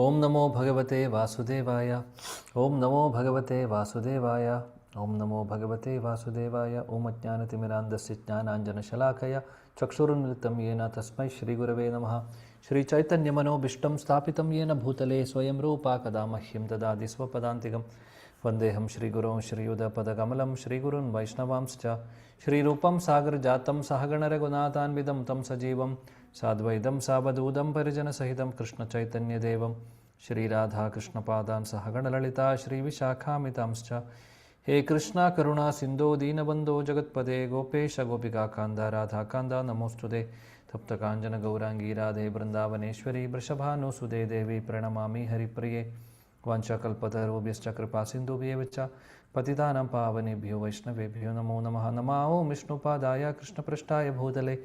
Om Namo Bhagavate Vasudevaya. Om Namo Bhagavate Vasudevaya. Om Namo Bhagavate Vasudevaya. Om Ajnanatimirandasya Jnananjana Shalakaya Chakshurunmilitam Yena Tasmai Shri Gurave Namaha. Shri Chaitanya Mano Bhishtam Sthapitam Yena Bhutale Swayam Rupa Kadamahyam Dadadi Swapadantigam Vandeham Shri Guru Shri Yuda Padakamalam Shri Gurun Vaishnavamscha Shri Rupam Sagar Jatam Sahagana Raghunathan Vidam Tam Sajivam Sadvaidam Sabadudam Parijana Sahitam Krishna Chaitanya Devam Shri Radha Krishna Padan Sahagana Lalita Shri Vishakamitamscha He Krishna Karuna Sindhu Dinabandho Jagatpade Gopesha Gopika Kanda Radha Kanda Namostude Tapta Kanjana Gaurangi Radhe Vrindavaneshwari Vrishabhanu Sude Devi Pranamami Haripriye Vancha Kalpatarubhyascha Kripa Sindhubhyevacha Patitanam Pavanebhyo Vaishnavebhyo Namo Namaha Namao Vishnupadaya Krishna Prashtaya Bhutale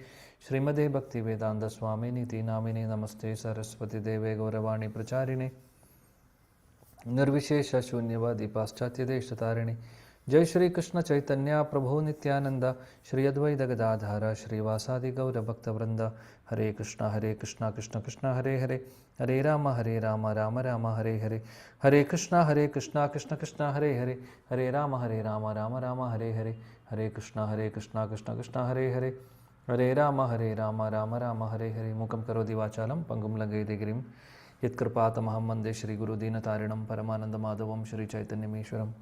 Srimade Bhakti Vedanta Swami Niti Namine Namaste Saraswati Deve Gauravani Pracharine Nirvishesha Shunyavadi Paschatya Deshatarini Jai Shri Krishna Chaitanya Prabhu Nityananda Shri Advaita Gadadhara Shri Vasadi Gaura Bhakta Vrinda Hare Krishna Krishna Krishna Hare Hare Hare Rama Rama Rama Hare Hare Hare Krishna Krishna Krishna Hare Hare Hare Rama Rama Rama Hare Hare Hare Krishna Krishna Krishna Hare Hare Hare Rama Rama Hare Hare Mukam Karodi Vachalam Pangum Lagayate Girim Yatkrpatamaham Vande Shri Guru Dinatarinam Paramananda Madhavam Shri Chaitanya Meshwaram.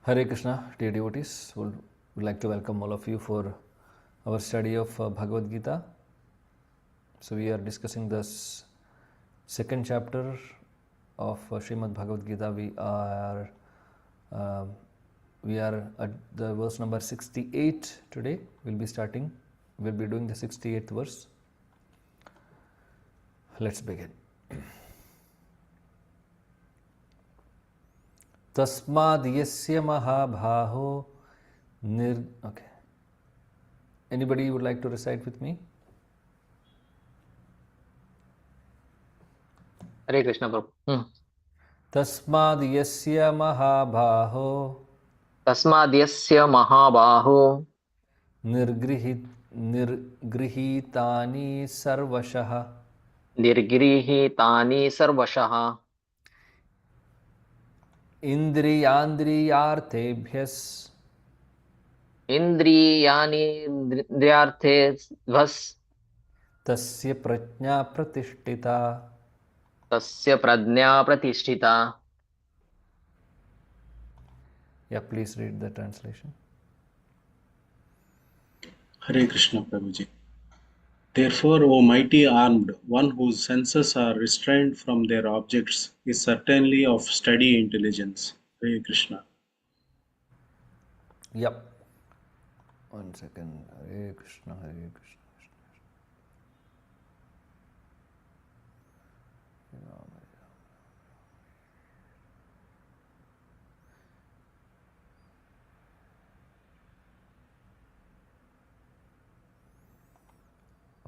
Hare Krishna, dear devotees, would like to welcome all of you for our study of Bhagavad Gita. So we are discussing this second chapter of Srimad Bhagavad Gita. We are at the verse number 68 today. We'll be doing the 68th verse. Let's begin. Tasmad yasya mahabhaho okay. Anybody would like to recite with me? Hare Krishna Prabhu. Tasmad yasya mahabhaho Tasmadyasya mahabaho nirgrihitani sarvashah nirgrihitani sarvashah indriyandriyarthebhyas indriyani indriyarthebhyas tasya prajna pratishtita. tasya prajna pratishtita. Yeah, please read the translation. Hare Krishna Prabhuji. Therefore, O mighty armed, one whose senses are restrained from their objects is certainly of steady intelligence. Hare Krishna. Yep. 1 second. Hare Krishna, Hare Krishna.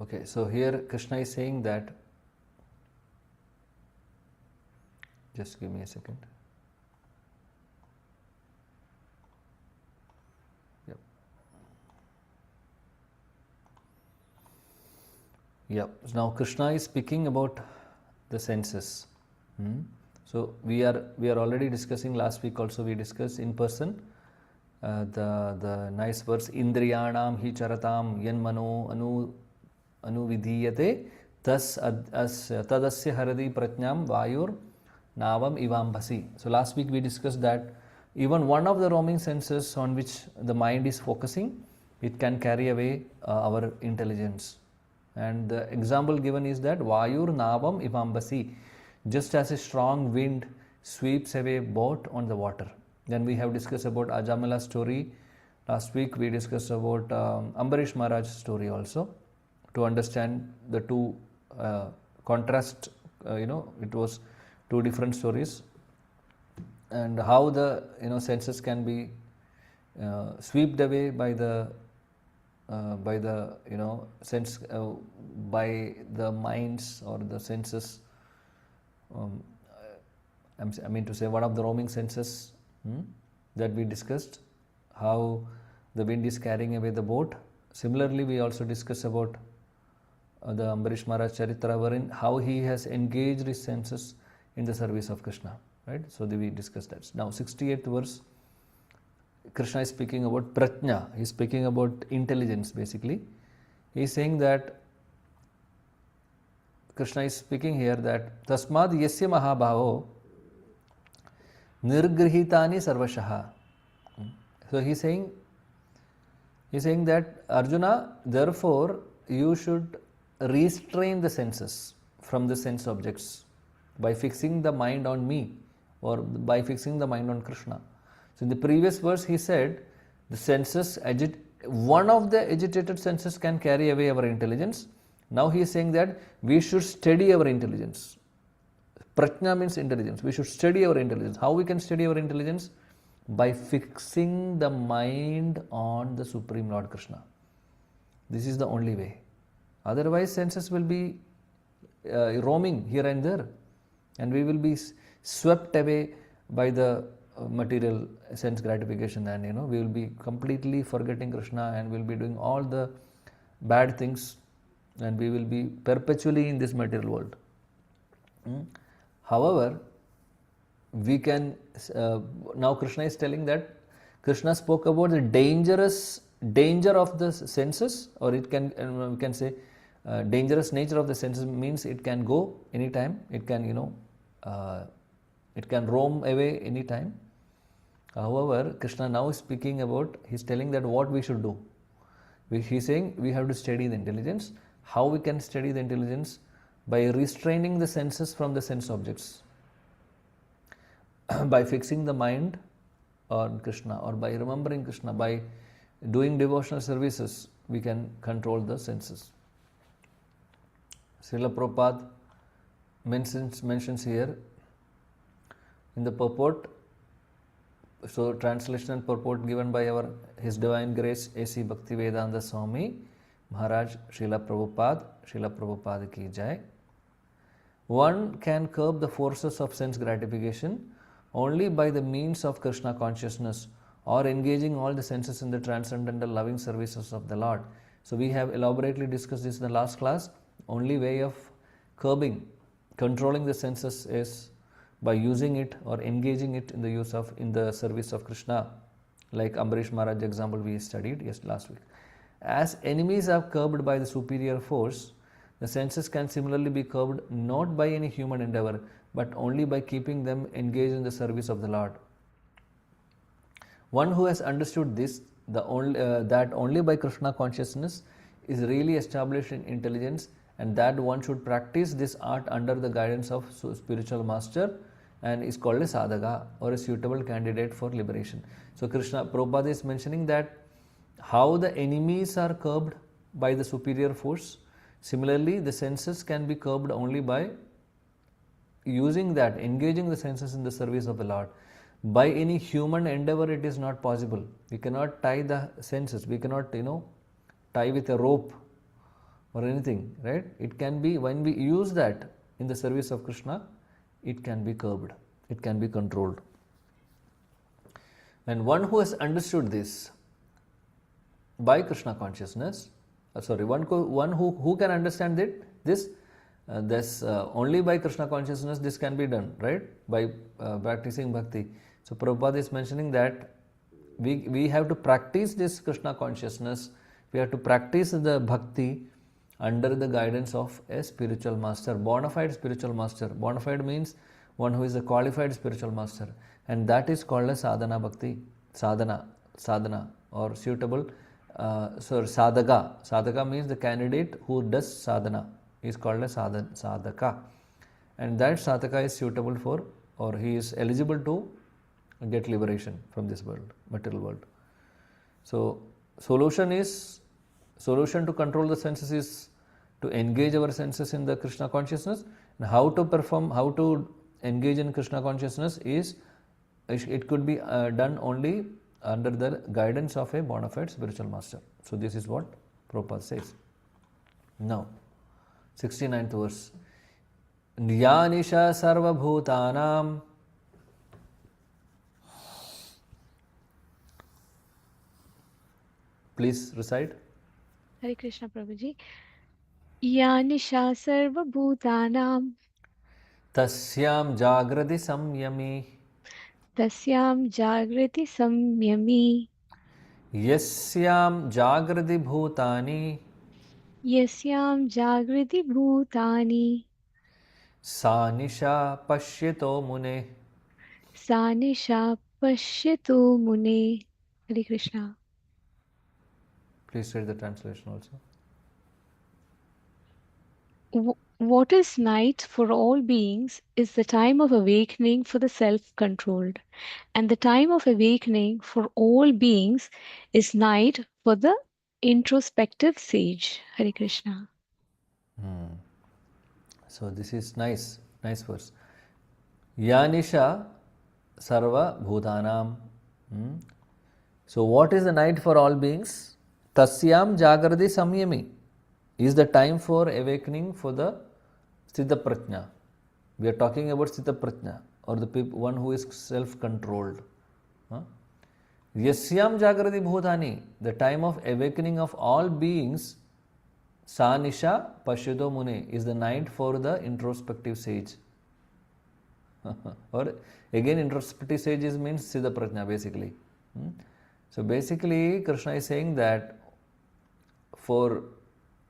Okay, so here Krishna is saying that, just give me a second. Yep. So now Krishna is speaking about the senses. So we are already discussing, last week also we discussed in person the nice verse Indriyanam hi charatam yan mano anuvidhiyate tadasya haradi prajnam vayur navam ivambhasi. So last week we discussed that even one of the roaming senses on which the mind is focusing, it can carry away our intelligence. And the example given is that vayur navam ivambhasi, just as a strong wind sweeps away boat on the water. Then we have discussed about Ajamala's story. Last week we discussed about Ambarish Maharaj's story also, to understand the two contrast, it was two different stories, and how the senses can be swept away by the by the sense, by the minds or the senses. um, I mean to say, one of the roaming senses that we discussed, how the wind is carrying away the boat. Similarly, we also discussed about the Ambarish Maharaj Charitra, wherein how he has engaged his senses in the service of Krishna. Right? So we discussed that. Now, 68th verse, Krishna is speaking about prajna. He is speaking about intelligence basically. He is saying that, Krishna is speaking here that Tasmad Yasya Mahabhavo Nirgrihitani Sarvashaha. So he is saying that, Arjuna, therefore you should restrain the senses from the sense objects by fixing the mind on me, or by fixing the mind on Krishna. So in the previous verse he said the senses, one of the agitated senses can carry away our intelligence. Now he is saying that we should steady our intelligence. Prajna means intelligence. We should steady our intelligence. How we can steady our intelligence? By fixing the mind on the Supreme Lord Krishna. This is the only way. Otherwise senses will be roaming here and there, and we will be swept away by the material sense gratification, and we will be completely forgetting Krishna, and we will be doing all the bad things, and we will be perpetually in this material world. However, we can now Krishna is telling that, Krishna spoke about the danger of the senses, or it can we can say dangerous nature of the senses means it can go anytime, it can it can roam away anytime. However, Krishna now is speaking about, he is telling that what we should do. He is saying we have to steady the intelligence. How we can steady the intelligence? By restraining the senses from the sense objects, by fixing the mind on Krishna, or by remembering Krishna, by doing devotional services, we can control the senses. Srila Prabhupada mentions here in the purport. So translation and purport given by His Divine Grace A.C. Bhaktivedanta Swami Maharaj Srila Prabhupada ki jai. One can curb the forces of sense gratification only by the means of Krishna consciousness, or engaging all the senses in the transcendental loving services of the Lord. So we have elaborately discussed this in the last class. Only way of controlling the senses is by using it or engaging it in the service of Krishna, like Ambarish Maharaj example we studied last week. As enemies are curbed by the superior force, the senses can similarly be curbed not by any human endeavor, but only by keeping them engaged in the service of the Lord. One who has understood this, that only by Krishna consciousness is really established in intelligence, and that one should practice this art under the guidance of spiritual master, and is called a sadhaka, or a suitable candidate for liberation. So Prabhupada is mentioning that how the enemies are curbed by the superior force. Similarly, the senses can be curbed only by engaging the senses in the service of the Lord. By any human endeavor, it is not possible. We cannot tie the senses. We cannot, tie with a rope or anything, right? It can be, when we use that in the service of Krishna, it can be curbed. It can be controlled. And one who has understood this by Krishna consciousness, one who can understand this only by Krishna consciousness this can be done, right? By practicing bhakti. So Prabhupada is mentioning that we have to practice this Krishna consciousness, we have to practice the bhakti under the guidance of a spiritual master, bona fide spiritual master. Bona fide means one who is a qualified spiritual master, and that is called as sadhana bhakti, sadhana or suitable. Sadhaka. Sadhaka means the candidate who does sadhana is called as sadhaka, and that sadhaka is suitable for, or he is eligible to get liberation from this world, material world. So solution to control the senses is to engage our senses in the Krishna consciousness. And how to engage in Krishna consciousness is, it could be done only under the guidance of a bona fide spiritual master. So this is what Prabhupada says. Now, 69th verse. Yanisha sarvabhutanam. Please recite. Hare Krishna Prabhuji. Yanisha sarva bhutanam Tasyam jagrati samyami. tasyam jagrati samyami Yasyam jagrati bhutani. yasyam jagrati bhutani Sanisha pashyato mune. sanisha pashyatu mune. Hare Krishna. Please read the translation also. What is night for all beings is the time of awakening for the self-controlled, and the time of awakening for all beings is night for the introspective sage. Hare Krishna. So this is nice verse. Yanisha sarva bhutanam. So what is the night for all beings? Tasyam jagrati samyami is the time for awakening for the Sthita Prajna. We are talking about Sthita Prajna, or the one who is self-controlled. Yasyam jagrati bhutani, the time of awakening of all beings. Sanisha Pashyato Mune is the night for the introspective sage. Or again, introspective sage means Siddha Prajna basically. So basically, Krishna is saying that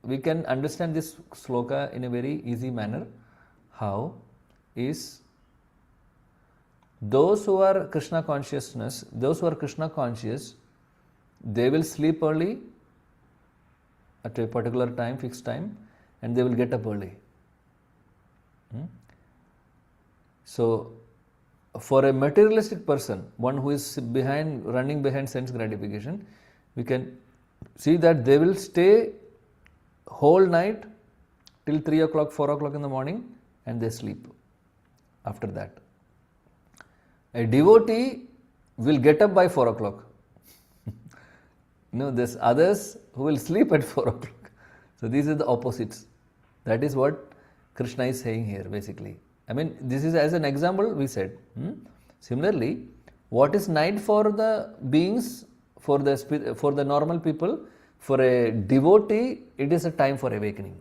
we can understand this sloka in a very easy manner. How is those who are Krishna conscious, they will sleep early at a particular time, fixed time, and they will get up early. So, for a materialistic person, one who is running behind sense gratification, we can see that they will stay whole night till 3 o'clock, 4 o'clock in the morning, and they sleep after that. A devotee will get up by 4 o'clock. There's others who will sleep at 4 o'clock. So these are the opposites. That is what Krishna is saying here basically. I mean, this is as an example we said. Similarly, what is night for the beings, for the normal people, for a devotee, it is a time for awakening.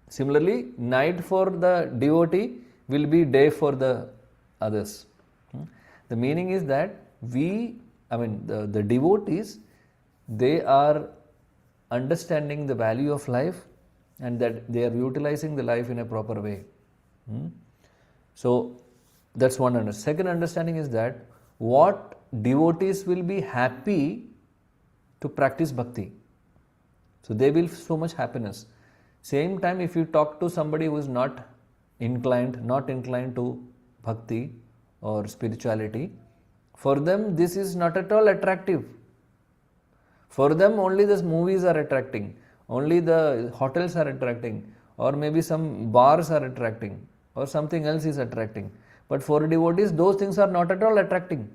Similarly, night for the devotee will be day for the others. The meaning is that the devotees, they are understanding the value of life and that they are utilizing the life in a proper way. So that's one understanding. Second understanding is that what devotees will be happy to practice bhakti. So they will so much happiness. Same time, if you talk to somebody who is not inclined to bhakti or spirituality, for them this is not at all attractive. For them only the movies are attracting, only the hotels are attracting, or maybe some bars are attracting, or something else is attracting. But for devotees, those things are not at all attracting.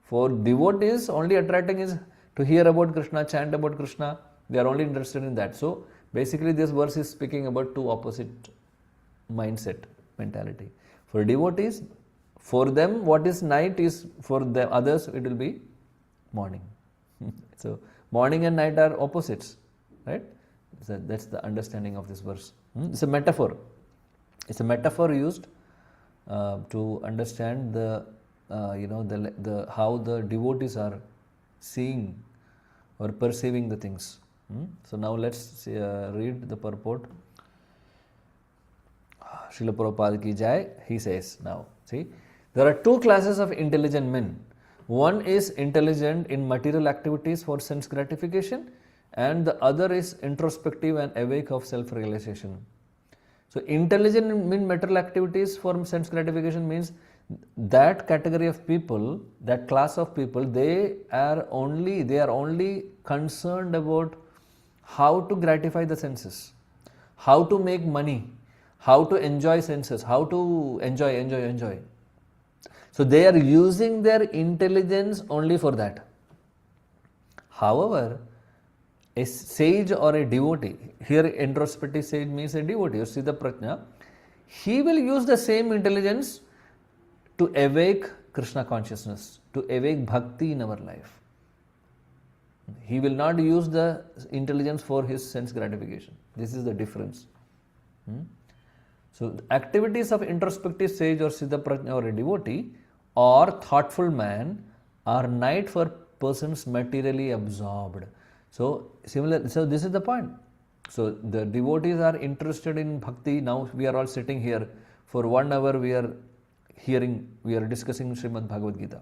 For devotees, only attracting is to hear about Krishna, chant about Krishna. They are only interested in that. So basically this verse is speaking about two opposite mentality. For devotees, for them what is night is, for the others it will be morning. So morning and night are opposites, right? So that's the understanding of this verse. It's a metaphor. It's a metaphor used to understand how the devotees are seeing or perceiving the things. So now let's read the purport. Srila Prabhupada ki jai. He says now, see, there are two classes of intelligent men. One is intelligent in material activities for sense gratification, and the other is introspective and awake of self-realization. So intelligent in material activities for sense gratification means that category of people, that class of people, they are only concerned about how to gratify the senses, how to make money, how to enjoy senses, how to enjoy. So they are using their intelligence only for that. However, a sage or a devotee, here introspective sage means a devotee or Siddha Prajna, he will use the same intelligence to awake Krishna consciousness, to awake bhakti in our life. He will not use the intelligence for his sense gratification. This is the difference. So, the activities of introspective sage or Siddha Prajna or a devotee or thoughtful man are night for persons materially absorbed. So, this is the point. So, the devotees are interested in bhakti. Now, we are all sitting here for 1 hour, we are discussing Srimad Bhagavad Gita.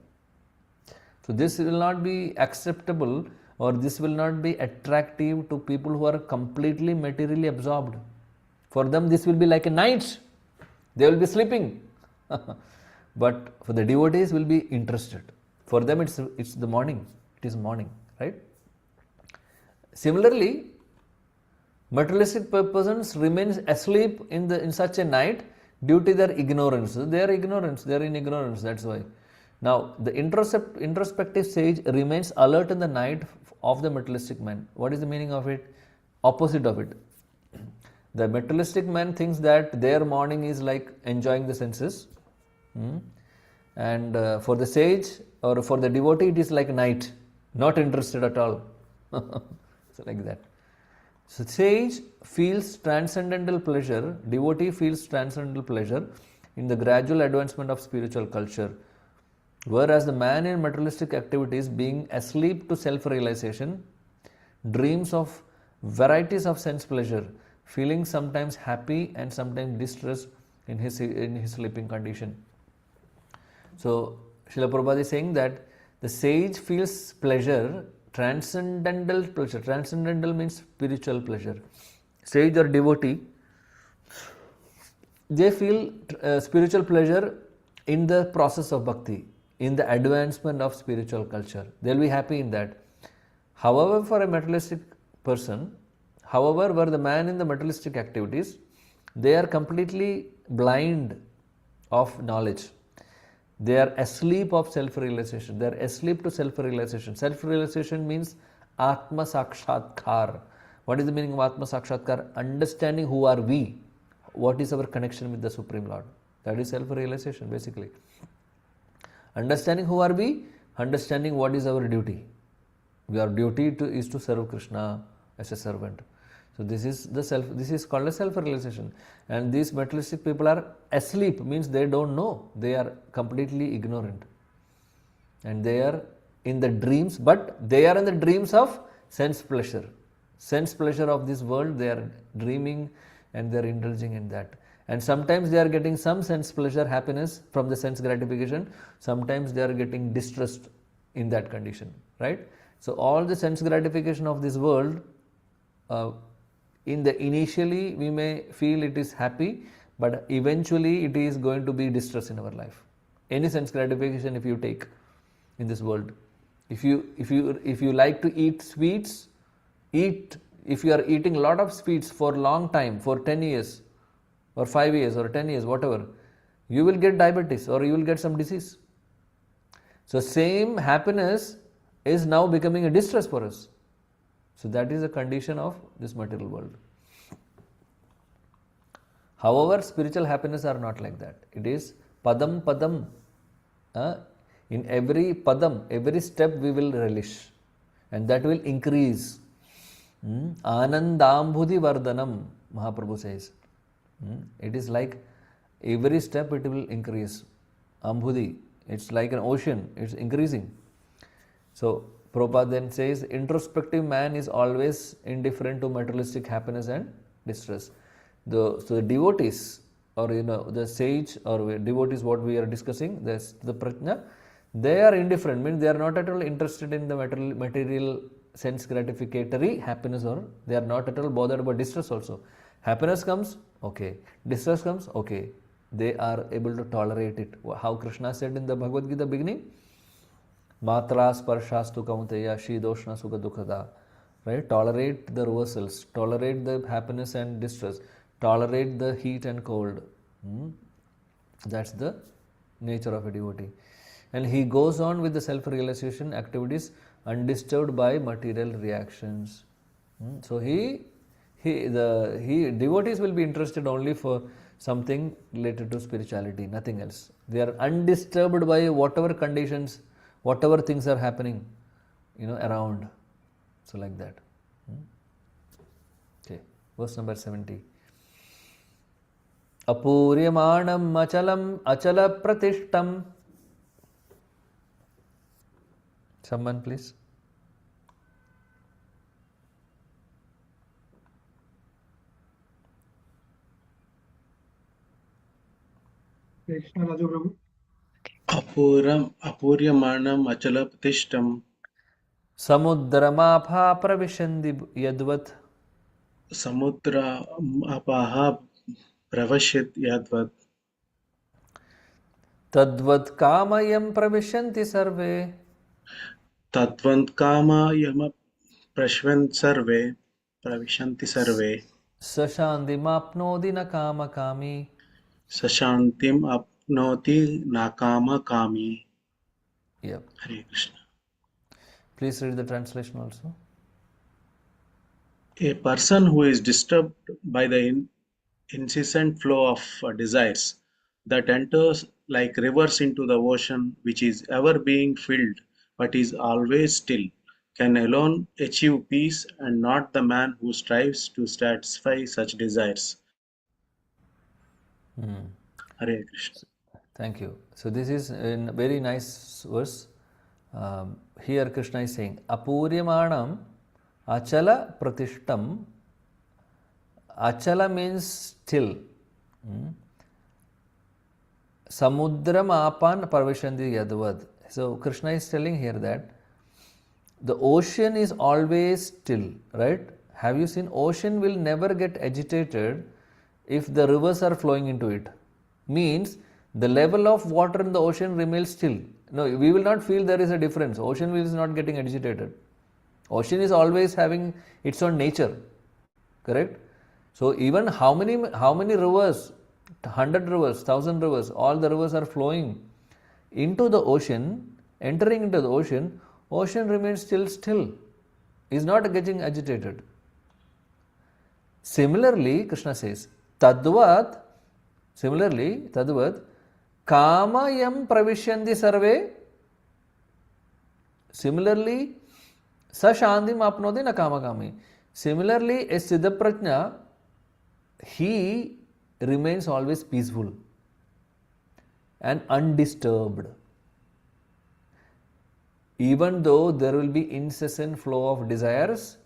So, this will not be acceptable or this will not be attractive to people who are completely materially absorbed. For them, this will be like a night. They will be sleeping. But for the devotees, will be interested. For them, it's the morning. It is morning, right? Similarly, materialistic persons remains asleep in such a night due to their ignorance. They are in ignorance. That's why. Now, the introspective sage remains alert in the night of the materialistic man. What is the meaning of it? Opposite of it. The materialistic man thinks that their morning is like enjoying the senses, and for the sage or for the devotee, it is like night, not interested at all. So like that. So sage feels transcendental pleasure, devotee feels transcendental pleasure in the gradual advancement of spiritual culture, whereas the man in materialistic activities, being asleep to self-realization, dreams of varieties of sense pleasure, feeling sometimes happy and sometimes distressed in his sleeping condition. So Srila Prabhupada is saying that the sage feels pleasure, transcendental pleasure. Transcendental means spiritual pleasure. Sage or devotee, they feel spiritual pleasure in the process of bhakti, in the advancement of spiritual culture. They will be happy in that. However, for a materialistic person, were the man in the materialistic activities, they are completely blind of knowledge. They are asleep of self-realization. They are asleep to self-realization. Self-realization means Atma Sakshatkar. What is the meaning of Atma Sakshatkar? Understanding who are we. What is our connection with the Supreme Lord. That is self-realization basically. Understanding who are we, understanding what is our duty. Our duty is to serve Krishna as a servant. So this is called a self-realization. And these materialistic people are asleep, means they don't know. They are completely ignorant. And they are in the dreams, but they are in the dreams of sense pleasure. Sense pleasure of this world, they are dreaming and they are indulging in that. And sometimes they are getting some sense pleasure, happiness from the sense gratification. Sometimes they are getting distressed in that condition, right? So all the sense gratification of this world, initially we may feel it is happy, but eventually it is going to be distress in our life. Any sense gratification if you take in this world, if you like to eat sweets, if you are eating a lot of sweets for long time, for 10 years or 5 years or 10 years, whatever, you will get diabetes or you will get some disease. So same happiness is now becoming a distress for us. So that is a condition of this material world. However, spiritual happiness are not like that. It is padam padam. In every padam, every step we will relish, and that will increase. Anandambudhi vardhanam, Mahaprabhu says. It is like every step it will increase. Ambudhi, it's like an ocean, it's increasing. So Prabhupada then says, introspective man is always indifferent to materialistic happiness and distress. So the devotees, or the sage or devotees, what we are discussing, the prajna, they are indifferent, means they are not at all interested in the material sense gratificatory happiness, or they are not at all bothered about distress also. Happiness comes, okay. Distress comes, okay. They are able to tolerate it. How Krishna said in the Bhagavad Gita beginning, Matra sparshastu kaunteya shidoshna sukha dukkada. Right? Tolerate the reversals, tolerate the happiness and distress, tolerate the heat and cold. That's the nature of a devotee. And he goes on with the self-realization activities undisturbed by material reactions. So devotees will be interested only for something related to spirituality, nothing else. They are undisturbed by whatever conditions, whatever things are happening, around. So like that. Okay, verse number 70. Apuryamanam achalam achala pratishtam. Someone please. Krishna Raju Prabhu. Apuryamanam achalapatishtam Samudramapha pravishandi yadvat. samudra apaha pravashit yadvat Tadvat kamayam pravishyanti sarve. tadvant kama yama pravishanti sarve Sashandimapnodi na kama kami. sashantim apnoti nakama kami. Yep. Hare Krishna. Please read the translation also. A person who is disturbed by the incessant flow of desires that enters like rivers into the ocean, which is ever being filled but is always still, can alone achieve peace, and not the man who strives to satisfy such desires. Hare Krishna. Thank you. So this is a very nice verse. Here Krishna is saying, Apuryamanam achala pratishtam. Achala means still. Samudram apan parvishandi yadvad. So Krishna is telling here that the ocean is always still, right? Have you seen ocean will never get agitated if the rivers are flowing into it? Means the level of water in the ocean remains still. No, we will not feel there is a difference. Ocean is not getting agitated. Ocean is always having its own nature, correct? So even how many rivers, 100 rivers, 1000 rivers, all the rivers are flowing into the ocean, entering into the ocean, ocean remains still, is not getting agitated. Similarly, Krishna says, Tadvat, Kama yam pravishyanti sarve. Similarly, Sa shantim apnoti na kama kami. Similarly, a Siddhaprajna, he remains always peaceful and undisturbed. Even though there will be incessant flow of desires,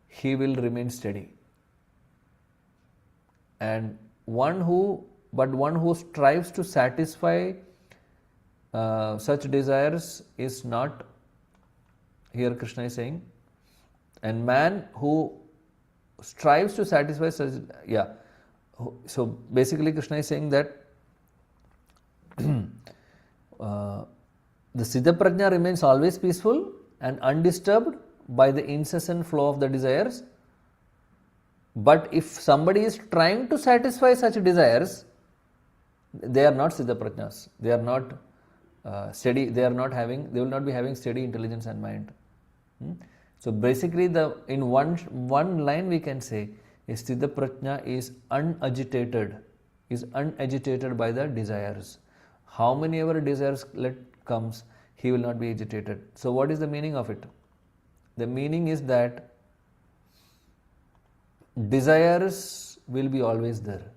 he will remain steady. And one who strives to satisfy such desires is not, here Krishna is saying, and man who strives to satisfy such, so basically Krishna is saying that the Siddha Prajna remains always peaceful and undisturbed by the incessant flow of the desires. But if somebody is trying to satisfy such desires, they are not Siddha Prajnas. They are not steady. They will not be having steady intelligence and mind. So basically, in one line we can say, a Siddha Prajna is unagitated by the desires. How many ever desires comes, he will not be agitated. So what is the meaning of it? The meaning is that desires will be always there.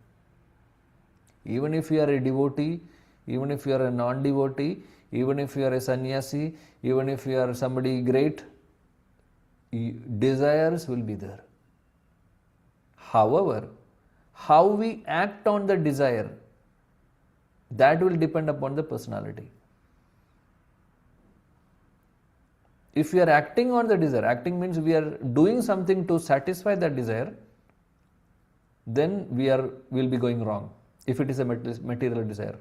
Even if you are a devotee, even if you are a non-devotee, even if you are a sannyasi, even if you are somebody great, desires will be there. However, how we act on the desire, that will depend upon the personality. If we are acting on the desire, acting means we are doing something to satisfy that desire, then we will be going wrong if it is a material desire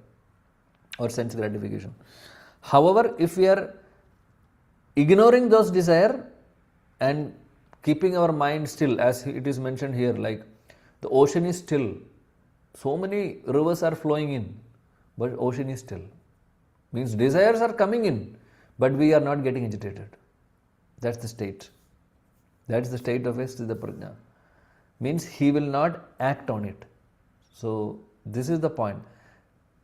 or sense gratification. However, if we are ignoring those desires and keeping our mind still, as it is mentioned here, like the ocean is still, so many rivers are flowing in, but ocean is still. Means desires are coming in, but we are not getting agitated. That's the state. That's the state of a Siddha Prajna. Means he will not act on it. So this is the point.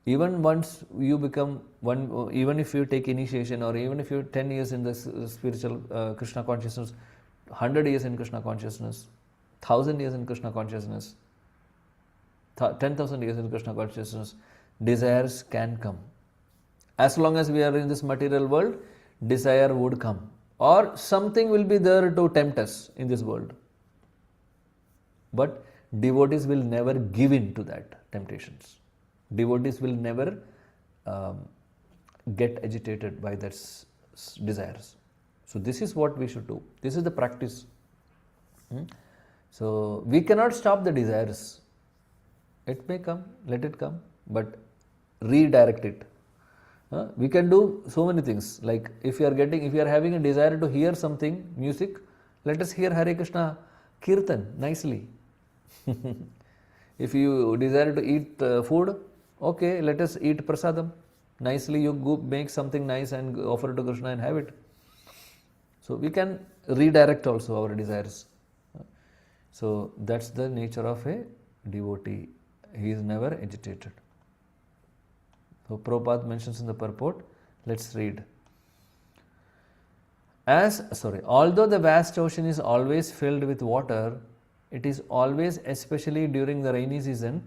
Even once you become one, even if you take initiation, or even if you're 10 years in the spiritual Krishna consciousness, 100 years in Krishna consciousness, 1,000 years in Krishna consciousness, 10,000 years in Krishna consciousness, desires can come. As long as we are in this material world, desire would come, or something will be there to tempt us in this world. But devotees will never give in to that temptations. Devotees will never get agitated by their desires. So this is what we should do. This is the practice. So we cannot stop the desires. It may come, let it come, but redirect it. We can do so many things. Like if you are having a desire to hear something, music, let us hear Hare Krishna Kirtan nicely. If you desire to eat food, okay, let us eat prasadam. Nicely you go make something nice and offer it to Krishna and have it. So we can redirect also our desires. So that's the nature of a devotee. He is never agitated. So Prabhupada mentions in the purport, let's read. Although the vast ocean is always filled with water, it is always, especially during the rainy season,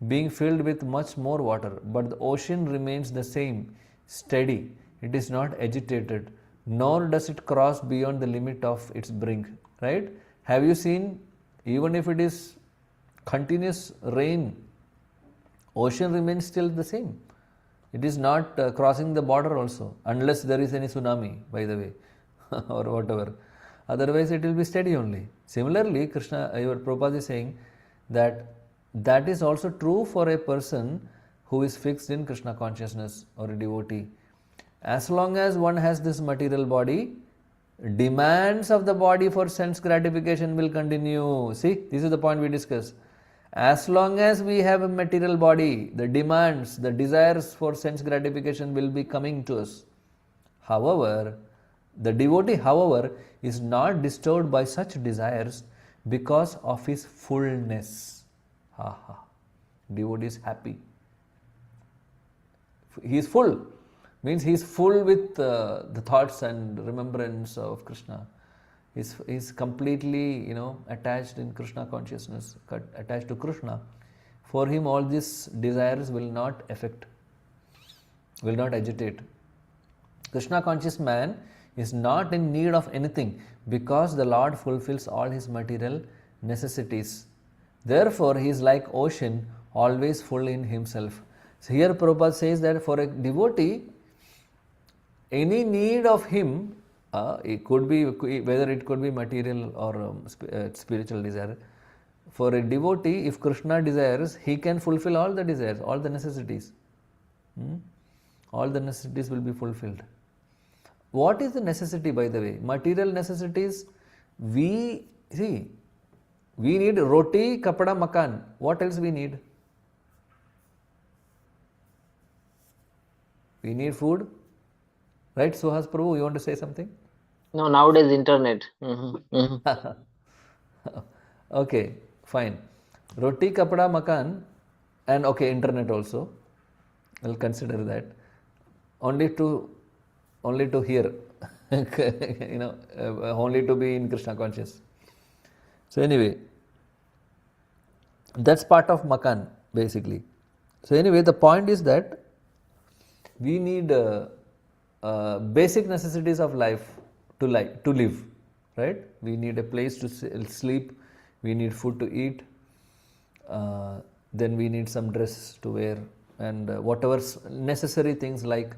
being filled with much more water. But the ocean remains the same, steady. It is not agitated, nor does it cross beyond the limit of its brink. Right? Have you seen, even if it is continuous rain, ocean remains still the same. It is not crossing the border also, unless there is any tsunami, by the way, or whatever. Otherwise, it will be steady only. Similarly, your Prabhupada is saying that is also true for a person who is fixed in Krishna consciousness or a devotee. As long as one has this material body, demands of the body for sense gratification will continue. See, this is the point we discussed. As long as we have a material body, the demands, the desires for sense gratification will be coming to us. However, the devotee, is not disturbed by such desires because of his fullness. Devotee is happy. He is full. Means he is full with the thoughts and remembrance of Krishna. He is completely, attached in Krishna consciousness, attached to Krishna. For him, all these desires will not affect, will not agitate. Krishna conscious man is not in need of anything because the Lord fulfills all his material necessities. Therefore, he is like ocean, always full in himself. So here Prabhupada says that for a devotee, any need of him, it could be, whether it could be material or spiritual desire. For a devotee, if Krishna desires, he can fulfill all the desires, all the necessities. All the necessities will be fulfilled. What is the necessity, by the way? Material necessities, we need roti, kapada, makan. What else we need? We need food. Right, Suhas Prabhu, you want to say something? No, nowadays internet. Okay, fine. Roti, kapada, makan, and okay, internet also. I'll consider that. Only to hear, only to be in Krishna conscious. So anyway, that's part of makan basically. So anyway, the point is that we need basic necessities of life to live, right? We need a place to sleep, we need food to eat, then we need some dress to wear, and whatever necessary things like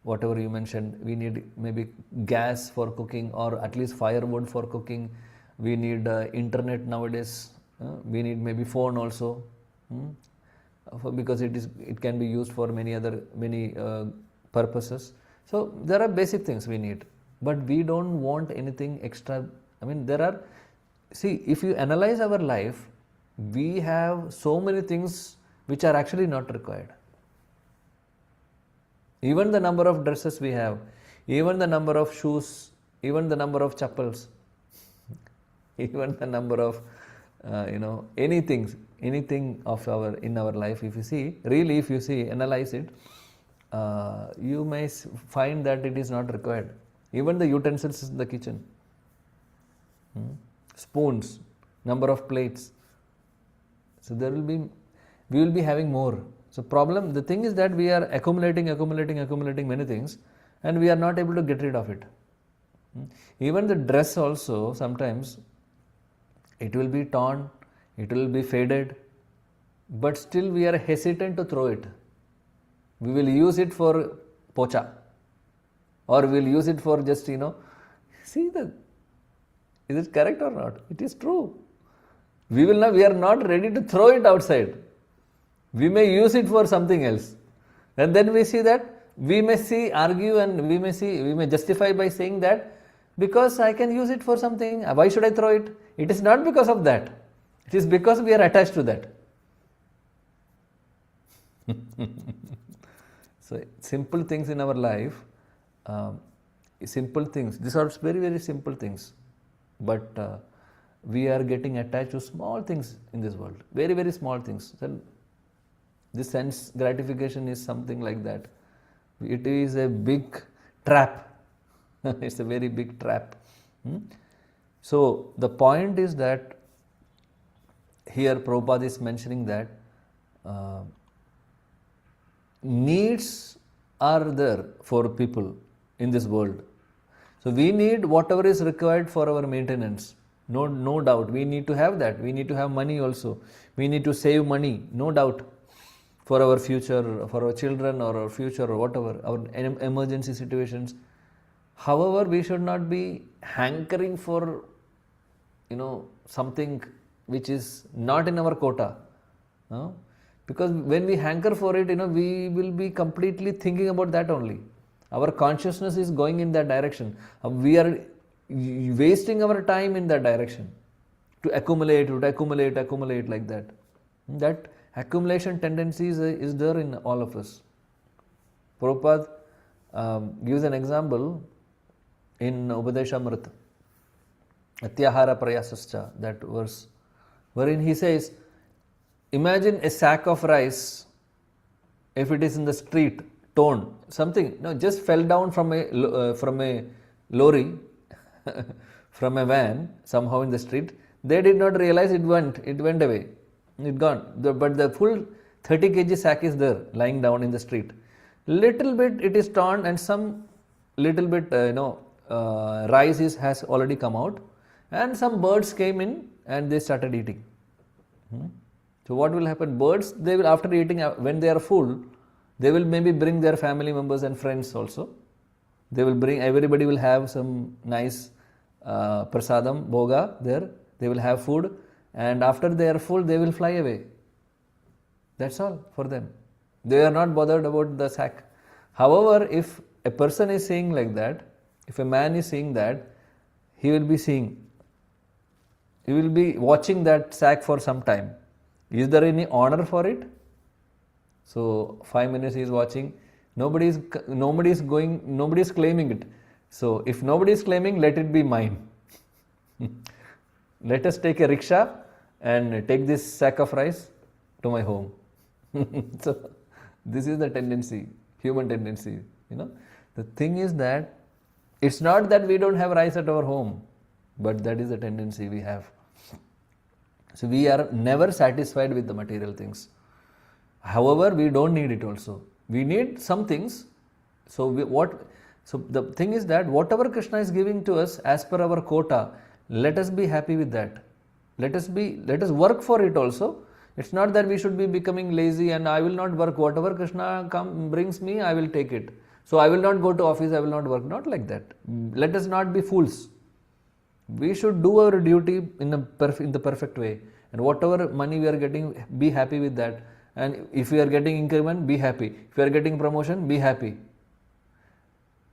whatever you mentioned, we need maybe gas for cooking, or at least firewood for cooking. We need internet nowadays. We need maybe phone also, because it can be used for many purposes. So there are basic things we need, but we don't want anything extra. I mean, if you analyze our life, we have so many things which are actually not required. Even the number of dresses we have, even the number of shoes, even the number of chappals, even the number of anything of in our life, if you see, really if you see, analyze it, you may find that it is not required. Even the utensils in the kitchen, spoons, number of plates. So we will be having more. So the thing is that we are accumulating many things, and we are not able to get rid of it. Even the dress also, sometimes it will be torn, it will be faded, but still we are hesitant to throw it. We will use it for pocha, or we will use it for just, see that, is it correct or not? It is true. We are not ready to throw it outside. We may use it for something else. And then we see that, we may argue, and we may justify by saying that, because I can use it for something, why should I throw it? It is not because of that. It is because we are attached to that. So, simple things in our life, simple things, these are very, very simple things. But we are getting attached to small things in this world, very, very small things. So, this sense gratification is something like that. It is a big trap. It's a very big trap. So, the point is that here Prabhupada is mentioning that needs are there for people in this world. So, we need whatever is required for our maintenance. No doubt. We need to have that. We need to have money also. We need to save money, no doubt, for our future, for our children, or our future, or whatever, our emergency situations. However, we should not be hankering for, something which is not in our quota. Because when we hanker for it, we will be completely thinking about that only. Our consciousness is going in that direction. We are wasting our time in that direction to accumulate like that. That accumulation tendency is there in all of us. Prabhupada gives an example in Upadeshamrita, Atyahara Prayasascha, that verse, wherein he says, imagine a sack of rice, if it is in the street, torn, something, just fell down from a lorry, from a van, somehow in the street. They did not realize it went away, it gone. But the full 30 kg sack is there, lying down in the street. Little bit it is torn, and some little bit, rice has already come out, and some birds came in and they started eating. So what will happen? Birds, they will, after eating, when they are full, they will maybe bring their family members and friends also. They will bring, everybody will have some nice prasadam, bhoga there. They will have food, and after they are full, they will fly away. That's all for them. They are not bothered about the sack. However, if a person is saying like that, if a man is saying that, he will be watching that sack for some time. Is there any honor for it? So 5 minutes he is watching. Nobody is claiming it. So if nobody is claiming, let it be mine. Let us take a rickshaw and take this sack of rice to my home. So this is the tendency, human tendency. The thing is that it's not that we don't have rice at our home, but that is the tendency we have. So we are never satisfied with the material things. However, we don't need it also. We need some things. So the thing is that whatever Krishna is giving to us as per our quota, let us be happy with that. Let us work for it also. It's not that we should be becoming lazy and I will not work. Whatever Krishna brings me, I will take it. So I will not go to office, I will not work. Not like that. Let us not be fools. We should do our duty in the perfect way. And whatever money we are getting, be happy with that. And if we are getting increment, be happy. If we are getting promotion, be happy.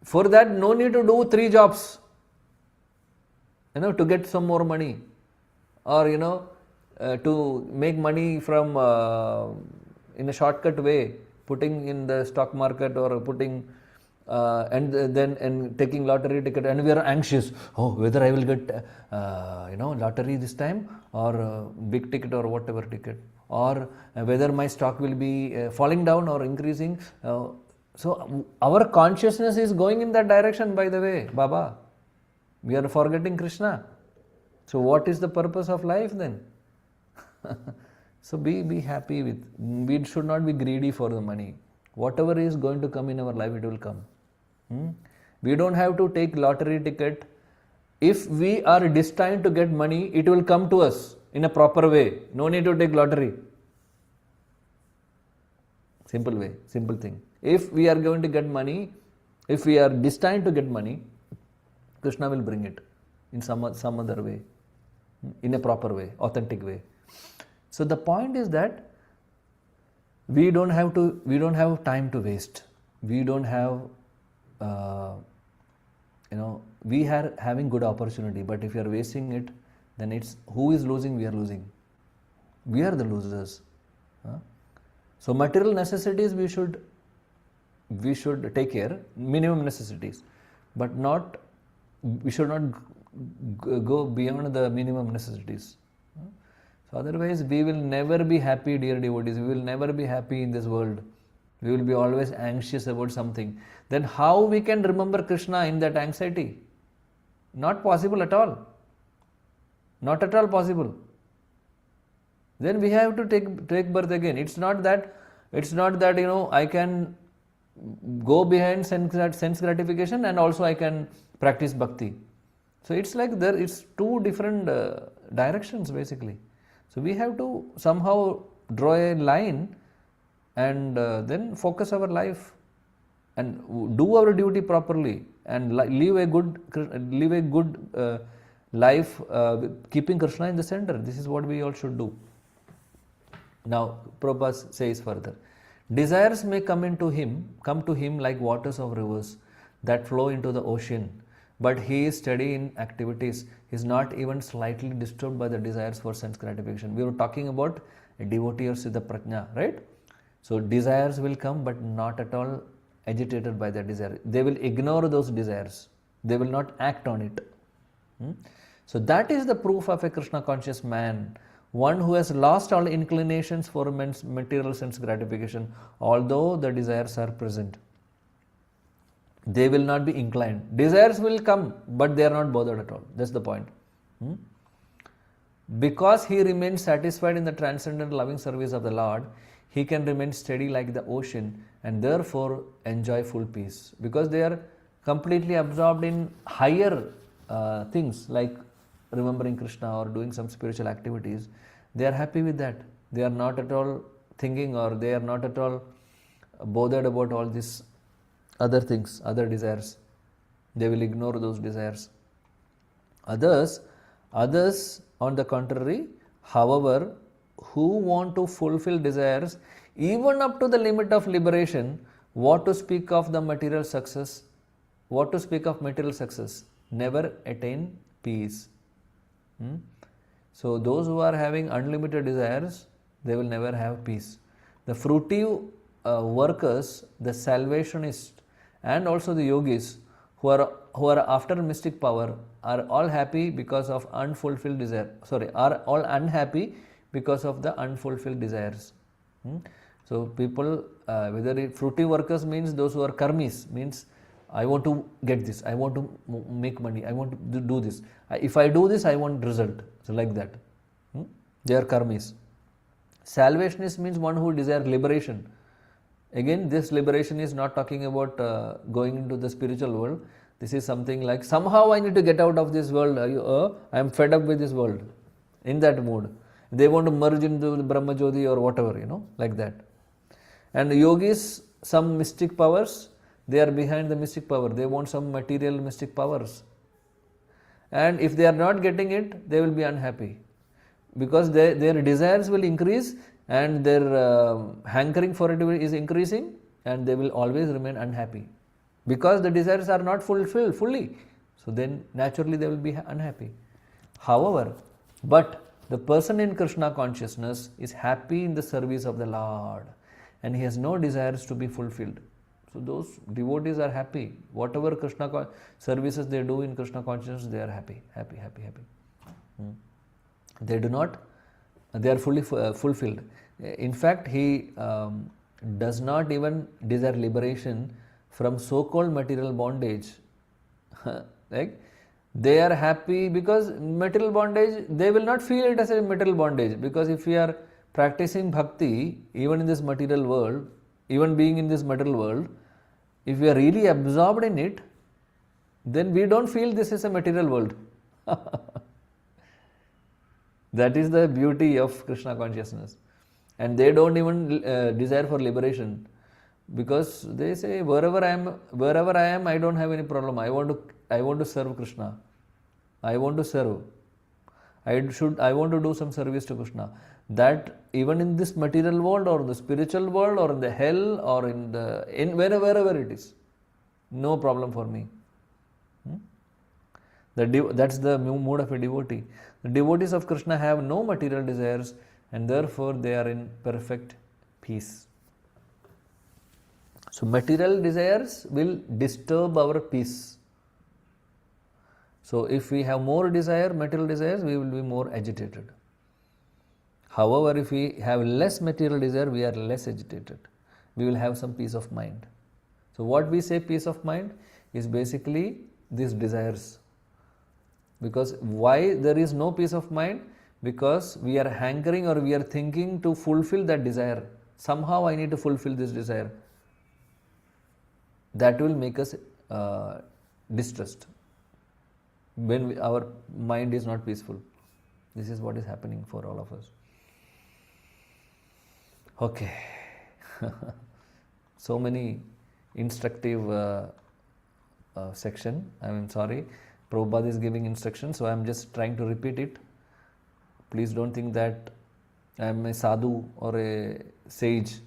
For that, no need to do 3 jobs, to get some more money, or to make money from in a shortcut way, putting in the stock market or putting and taking lottery ticket, and we are anxious. Oh, whether I will get lottery this time, or big ticket, or whatever ticket, or whether my stock will be falling down or increasing. So our consciousness is going in that direction. By the way, Baba, we are forgetting Krishna. So what is the purpose of life then? So be happy with. We should not be greedy for the money. Whatever is going to come in our life, it will come. We don't have to take lottery ticket. If we are destined to get money, it will come to us in a proper way. No need to take lottery. Simple way, simple thing. If we are going to get money, if we are destined to get money, Krishna will bring it in some other way, in a proper way, authentic way. So the point is that we don't have time to waste. We don't have, we are having good opportunity, but if you are wasting it, then it's who is losing? We are losing. We are the losers. So material necessities we should take care, minimum necessities, but we should not go beyond the minimum necessities. So otherwise we will never be happy, dear devotees. We will never be happy in this world. We will be always anxious about something. Then how we can remember Krishna in that anxiety? Not possible at all. Not at all possible. Then we have to take birth again. It's not that I can go behind sense gratification and also I can practice bhakti. So it's like it's two different directions basically. So we have to somehow draw a line and then focus our life and do our duty properly and live a good life keeping Krishna in the center. This is what we all should do. Now Prabhupada says further, desires may come to him like waters of rivers that flow into the ocean, but he is steady in activities. He is not even slightly disturbed by the desires for sense gratification. We were talking about a devotee or Siddha Prajna, right? So desires will come, but not at all agitated by the desire. They will ignore those desires. They will not act on it. So that is the proof of a Krishna conscious man, one who has lost all inclinations for material sense gratification, although the desires are present. They will not be inclined. Desires will come, but they are not bothered at all. That's the point. Because he remains satisfied in the transcendent loving service of the Lord, he can remain steady like the ocean and therefore enjoy full peace. Because they are completely absorbed in higher things like remembering Krishna or doing some spiritual activities, they are happy with that. They are not at all thinking, or they are not at all bothered about all these other things, other desires. They will ignore those desires. Others on the contrary, however, who want to fulfill desires even up to the limit of liberation, what to speak of material success, never attain peace. So those who are having unlimited desires, they will never have peace. The fruitive workers, the salvationists, and also the yogis who are after mystic power are all happy because of unfulfilled desire. Are all unhappy because of the unfulfilled desires. So people, whether fruitive workers means those who are karmis, means I want to get this, I want to make money, I want to do this. If I do this, I want result. So like that. They are karmis. Salvationist means one who desires liberation. Again, this liberation is not talking about going into the spiritual world. This is something like somehow I need to get out of this world. I am fed up with this world. In that mood. They want to merge into the Brahma Jyoti or whatever, like that. And yogis, some mystic powers, they are behind the mystic power. They want some material mystic powers. And if they are not getting it, they will be unhappy. Because their desires will increase and their hankering for it is increasing, and they will always remain unhappy. Because the desires are not fulfilled fully. So then naturally they will be unhappy. However, but the person in Krishna consciousness is happy in the service of the Lord, and he has no desires to be fulfilled. So those devotees are happy. Whatever Krishna services they do in Krishna consciousness, they are happy. They do not, they are fully fulfilled. In fact, he does not even desire liberation from so-called material bondage. Like, they are happy because material bondage, they will not feel it as a material bondage, because if we are practicing bhakti, even in this material world, even being in this material world, if we are really absorbed in it, then we don't feel this is a material world. That is the beauty of Krishna consciousness. And they don't even desire for liberation, because they say, wherever I am, I don't have any problem. I want to serve Krishna. I want to serve. I want to do some service to Krishna. That even in this material world or the spiritual world or in the hell or in wherever it is, no problem for me. That's the mood of a devotee. The devotees of Krishna have no material desires, and therefore they are in perfect peace. So material desires will disturb our peace. So if we have more material desires, we will be more agitated. However, if we have less material desire, we are less agitated. We will have some peace of mind. So what we say peace of mind is basically these desires. Because why there is no peace of mind? Because we are hankering or we are thinking to fulfill that desire. Somehow I need to fulfill this desire. That will make us distressed when our mind is not peaceful. This is what is happening for all of us. Okay. So many instructive section. Sorry. Prabhupada is giving instructions, so I am just trying to repeat it. Please don't think that I am a sadhu or a sage.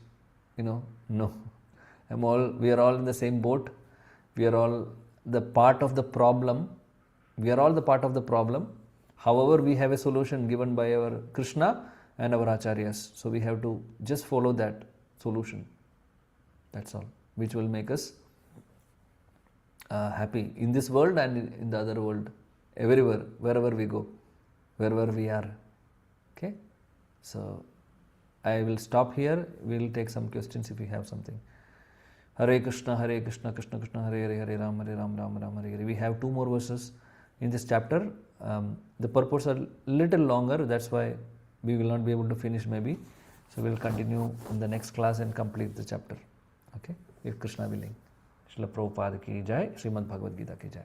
No. We are all in the same boat. We are all the part of the problem. However, we have a solution given by our Krishna and our acharyas. So we have to just follow that solution. That's all, which will make us happy in this world and in the other world, everywhere, wherever we go, wherever we are. Okay, so I will stop here. We will take some questions if we have something. Hare Krishna, Krishna Krishna, Hare Hare, Hare Ram, Ram Ram, Hare Hare. We have 2 more verses in this chapter. The purports are little longer, that's why we will not be able to finish maybe. So we will continue in the next class and complete the chapter. Okay, if Krishna willing. Srila Prabhupada ki jai, Srimad Bhagavad Gita ki jai.